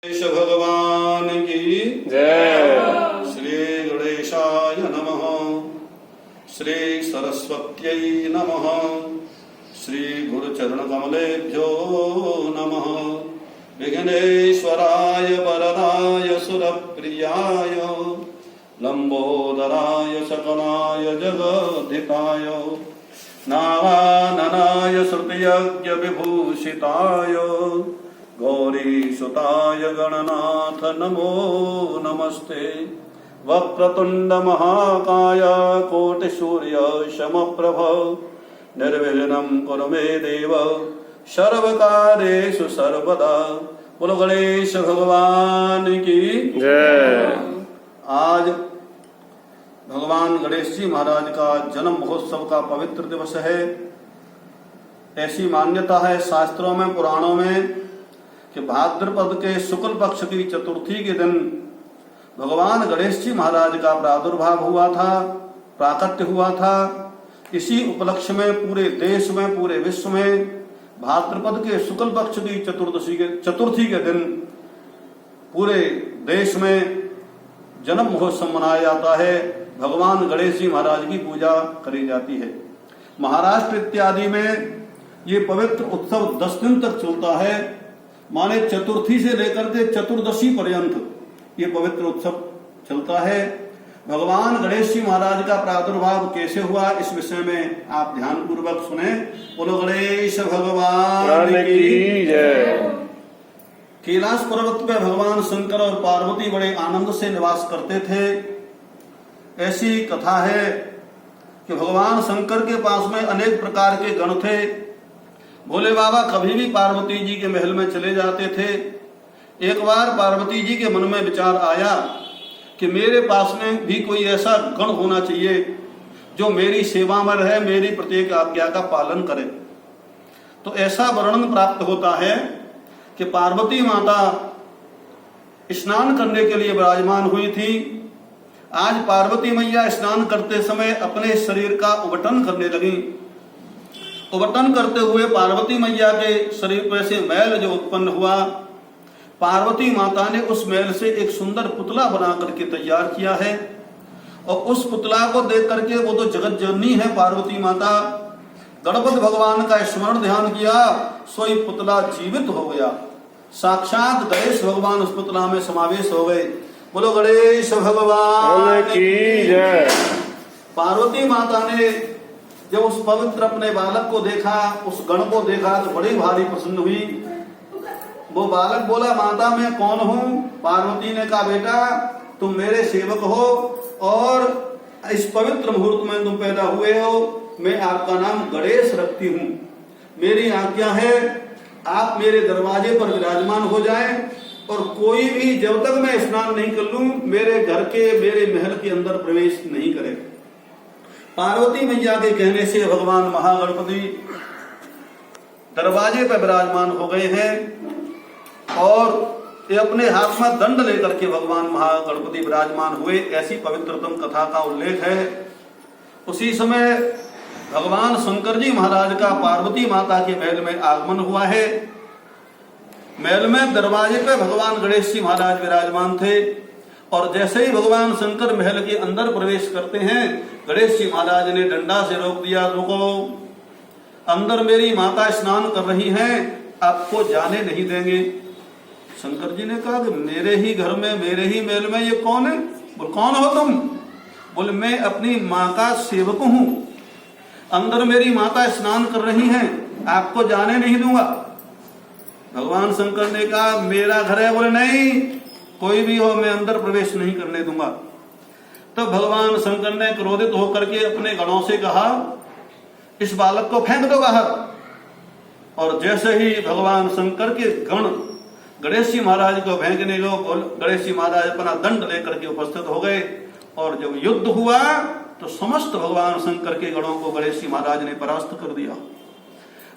गणेश भगवान की जय। श्री गणेशाय नमः। श्री सरस्वत्यै नमः। श्री गुरुचरण कमलेभ्यो नमः। विघ्नेश्वराय वरदाय सुरप्रियाय लंबोदराय सकलाय जगद्धिताय नारायणाय श्रुतियज्ञ विभूषिताय गौरीसुताय गणनाथ नमो नमस्ते। वक्रतुंड महाकाय कोटिसूर्य समप्रभ निर्विघ्नं कुरु मे देव सर्वकार्येषु सर्वदा। बोलो गणेश भगवान की जय। आज भगवान गणेश जी महाराज का जन्म महोत्सव का पवित्र दिवस है। ऐसी मान्यता है शास्त्रों में, पुराणों में कि भाद्रपद के शुक्ल पक्ष की चतुर्थी के दिन भगवान गणेश जी महाराज का प्रादुर्भाव हुआ था, प्राकट्य हुआ था। इसी उपलक्ष्य में पूरे देश में, पूरे विश्व में भाद्रपद के शुक्ल पक्ष की चतुर्थी के दिन पूरे देश में जन्म महोत्सव मनाया जाता है। भगवान गणेश जी महाराज की पूजा करी जाती है। महाराष्ट्र इत्यादि में ये पवित्र उत्सव 10 दिन तक चलता है। माने चतुर्थी से लेकर के चतुर्दशी पर्यंत ये पवित्र उत्सव चलता है। भगवान गणेश जी महाराज का प्रादुर्भाव कैसे हुआ, इस विषय में आप ध्यान पूर्वक सुने। बोलो गणेश भगवान की जय। कैलाश पर्वत पे भगवान शंकर और पार्वती बड़े आनंद से निवास करते थे। ऐसी कथा है कि भगवान शंकर के पास में अनेक प्रकार के गण थे। भोले बाबा कभी भी पार्वती जी के महल में चले जाते थे। एक बार पार्वती जी के मन में विचार आया कि मेरे पास में भी कोई ऐसा गण होना चाहिए जो मेरी सेवा में रहे, मेरी प्रत्येक आज्ञा का पालन करे। तो ऐसा वर्णन प्राप्त होता है कि पार्वती माता स्नान करने के लिए विराजमान हुई थी। आज पार्वती मैया स्नान करते समय अपने शरीर का उबटन करने लगी। उबटन करते हुए पार्वती मैया के शरीर पर से मैल जो उत्पन्न हुआ, पार्वती माता ने उस मैल से एक सुंदर पुतला बना करके तैयार किया है। और उस पुतला को देख करके, वो तो जगत जननी है पार्वती माता, गणपति भगवान का स्मरण ध्यान किया, सोई पुतला जीवित हो गया। साक्षात गणेश भगवान उस पुतला में समावेश हो गए। बोलो गणेश भगवान की जय। पार्वती माता ने जब उस पवित्र अपने बालक को देखा, उस गण को देखा, तो बड़ी भारी प्रसन्न हुई। वो बालक बोला, माता मैं कौन हूँ? पार्वती ने कहा, बेटा तुम मेरे सेवक हो और इस पवित्र मुहूर्त में तुम पैदा हुए हो। मैं आपका नाम गणेश रखती हूँ। मेरी आज्ञा है आप मेरे दरवाजे पर विराजमान हो जाएं और कोई भी जब तक मैं स्नान नहीं कर लूं मेरे घर के, मेरे महल के अंदर प्रवेश नहीं करे। पार्वती मैया के कहने से भगवान महागणपति दरवाजे पर विराजमान हो गए हैं और ये अपने हाथ में दंड लेकर के भगवान महागणपति विराजमान हुए। ऐसी पवित्रतम कथा का उल्लेख है। उसी समय भगवान शंकर जी महाराज का पार्वती माता के महल में आगमन हुआ है। महल में दरवाजे पे भगवान गणेश जी महाराज विराजमान थे और जैसे ही भगवान शंकर महल के अंदर प्रवेश करते हैं, गणेश जी महाराज ने डंडा से रोक दिया, रुको, अंदर मेरी माता स्नान कर रही हैं, आपको जाने नहीं देंगे। शंकर जी ने कहा कि मेरे ही घर में, मेरे ही महल में ये कौन है? बोल कौन हो तुम? बोले मैं अपनी माँ का सेवक हूँ, अंदर मेरी माता स्नान कर रही हैं, आपको जाने नहीं दूंगा। भगवान शंकर ने कहा मेरा घर है। बोले नहीं, कोई भी हो मैं अंदर प्रवेश नहीं करने दूंगा। तो भगवान शंकर ने क्रोधित होकर के अपने गणों से कहा इस बालक को फेंक दो बाहर। और जैसे ही भगवान शंकर के गण गणेश जी महाराज को फेंकने को, गणेश जी महाराज अपना दंड लेकर के उपस्थित हो गए और जब युद्ध हुआ तो समस्त भगवान शंकर के गणों को गणेश जी महाराज ने परास्त कर दिया।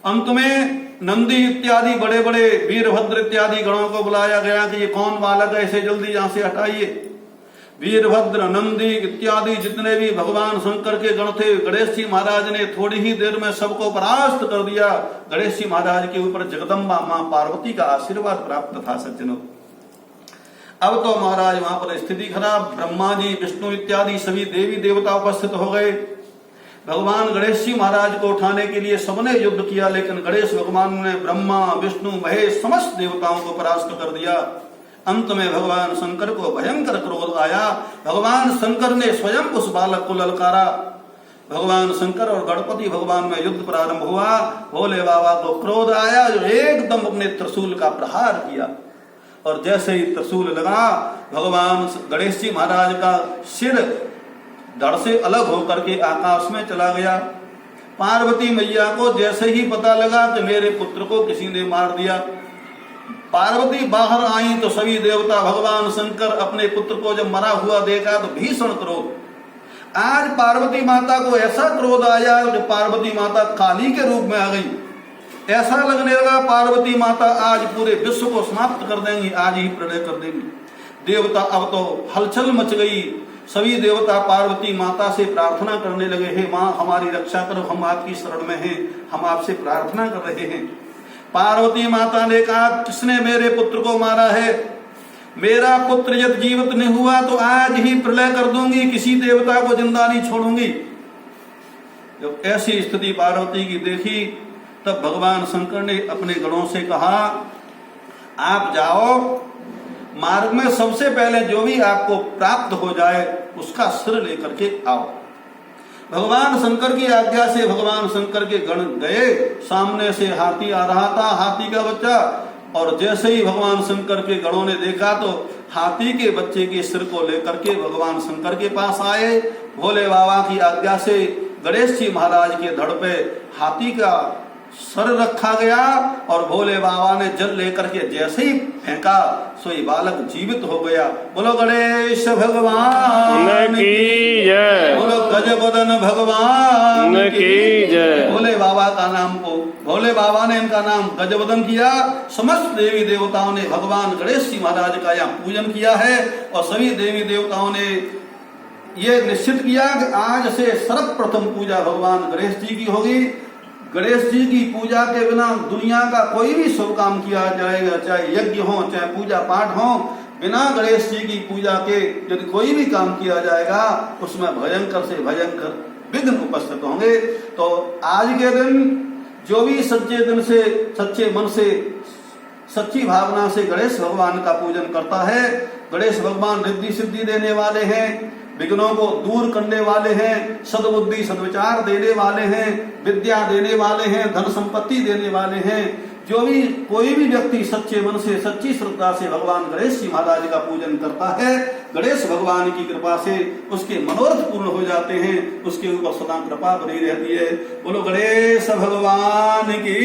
अंत में नंदी इत्यादि बड़े बड़े वीरभद्र इत्यादि गणों को बुलाया गया कि ये कौन बालक है, इसे जल्दी यहां से हटाइए। वीरभद्र, नंदी इत्यादि जितने भी भगवान शंकर के गण थे, गणेश जी महाराज ने थोड़ी ही देर में सबको परास्त कर दिया। गणेश जी महाराज के ऊपर जगदम्बा मां पार्वती का आशीर्वाद प्राप्त था। सज्जनों, अब तो महाराज वहां पर स्थिति खराब, ब्रह्मा जी विष्णु इत्यादि सभी देवी देवता उपस्थित हो गए। भगवान गणेश जी महाराज को उठाने के लिए सबने युद्ध किया, लेकिन गणेश भगवान ने ब्रह्मा विष्णु महेश समस्त देवताओं को परास्त कर दिया। अंत में भगवान शंकर को भयंकर क्रोध आया। भगवान शंकर ने स्वयं उस बालक को ललकारा। भगवान शंकर और गणपति भगवान में युद्ध प्रारंभ हुआ। भोले बाबा को क्रोध आया, जो एकदम अपने त्रिशूल का प्रहार किया, और जैसे ही त्रिशूल लगा, भगवान गणेश जी महाराज का सिर धड़ से अलग होकर के आकाश में चला गया। पार्वती मैया को जैसे ही पता लगा कि मेरे पुत्र को किसी ने मार दिया, पार्वती बाहर आई तो सभी देवता, भगवान शंकर अपने पुत्र को जब मरा हुआ देखा तो भीषण क्रोध। आज पार्वती माता को ऐसा क्रोध आया कि पार्वती माता काली के रूप में आ गई। ऐसा लगने लगा पार्वती माता आज पूरे विश्व को समाप्त कर देंगी, आज ही प्रलय कर देंगी। देवता अब तो हलचल मच गई। सभी देवता पार्वती माता से प्रार्थना करने लगे, हे माँ हमारी रक्षा करो, हम आपकी शरण में हैं, हम आपसे प्रार्थना कर रहे हैं। पार्वती माता ने कहा, किसने मेरे पुत्र को मारा है? मेरा पुत्र यदि जीवित नहीं हुआ तो आज ही प्रलय कर दूंगी, किसी देवता को जिंदा नहीं छोड़ूंगी। जब ऐसी स्थिति पार्वती की देखी, तब भगवान शंकर ने अपने गणों से कहा, आप जाओ, मार्ग में सबसे पहले जो भी आपको प्राप्त हो जाए उसका सिर लेकर के आओ। भगवान शंकर की आज्ञा से भगवान शंकर के गण गए। सामने से हाथी आ रहा था, हाथी का बच्चा, और जैसे ही भगवान शंकर के गणों ने देखा तो हाथी के बच्चे के सिर को लेकर के भगवान शंकर के पास आए। भोले बाबा की आज्ञा से गणेश जी महाराज के धड़ पे हाथी का सर रखा गया, और भोले बाबा ने जल लेकर के जैसे ही फेंका, सोई बालक जीवित हो गया। बोलो गणेश भगवान की जय, बोलो गजबदन भगवान की जय। भोले बाबा का नाम को, भोले बाबा ने इनका नाम गजबदन किया। समस्त देवी देवताओं ने भगवान गणेश जी महाराज का यहाँ पूजन किया है, और सभी देवी देवताओं ने ये निश्चित किया कि आज से सर्वप्रथम पूजा भगवान गणेश जी की होगी। गणेश जी की पूजा के बिना दुनिया का कोई भी शुभ काम किया जाएगा, चाहे यज्ञ हो चाहे पूजा पाठ हो, बिना गणेश जी की पूजा के यदि कोई भी काम किया जाएगा उसमें भयंकर से भयंकर विघ्न उपस्थित होंगे। तो आज के दिन जो भी सच्चे दिन से, सच्चे मन से, सच्ची भावना से गणेश भगवान का पूजन करता है, गणेश भगवान रिद्धि सिद्धि देने वाले हैं, विघ्नों को दूर करने वाले हैं, सद्बुद्धि सद्विचार देने वाले हैं, विद्या देने वाले हैं, धन संपत्ति देने वाले हैं। जो भी कोई भी व्यक्ति सच्चे मन से, सच्ची श्रद्धा से भगवान गणेश जी महाराज का पूजन करता है, गणेश भगवान की कृपा से उसके मनोरथ पूर्ण हो जाते हैं, उसके ऊपर सदा कृपा बनी रहती है। बोलो गणेश भगवान की।